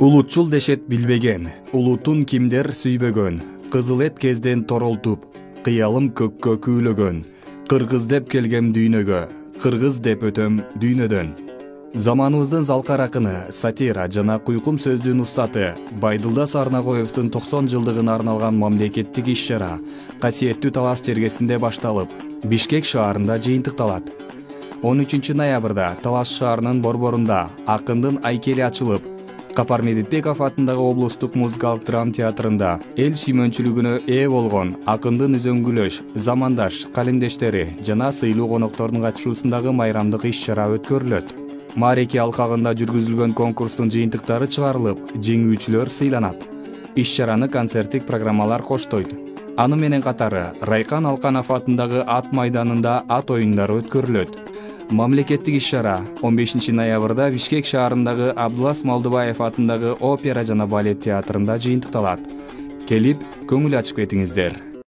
Улутчул дешет билбеген, улутун кимдер сүйбөгөн, кызыл эт кезден торолтуп, кыялым көккө күүлөгөн, кыргыз деп келгем дүйнөгө, кыргыз деп өтөм дүйнөдөн. Заманыбыздын залкар акыны, сатира жана куйкум сөздүн устаты Байдылдас Арнагоевдун 90 жылдыгына арналган мамлекеттик иш-чара касиеттүү Талас чергесинде башталып, Бишкек шаарында жыйынтыкталат. 13 ноябрда Талас шаарынын борборунда акындын айкели ачылып, Капар Медетбеков атындагы облустук музыкалык драма театрында эл сүймөнчүлүгүнө ээ болгон акындын үзөңгүлөш, замандаш, калемдештери жана сыйлуу коноктордун катышуусундагы майрамдык иш-чара өткөрүлөт. Мареке алкагында жүргүзүлгөн конкурстун жыйынтыктары чыгарылып, жеңүүчүлөр сыйланат. Иш-чараны концерттик программалар коштойт. Аны менен катары Райкан Алканов атындагы ат майданында ат оюндары өткөрүлөт. Мамлекеттик иш-чара 15 ноябрда Бишкек шаарындагы Абдулас Малдыбаев атындагы опера жана балет театрында жыйынтыкталат. Келип, көңүл ачып кетиңиздер.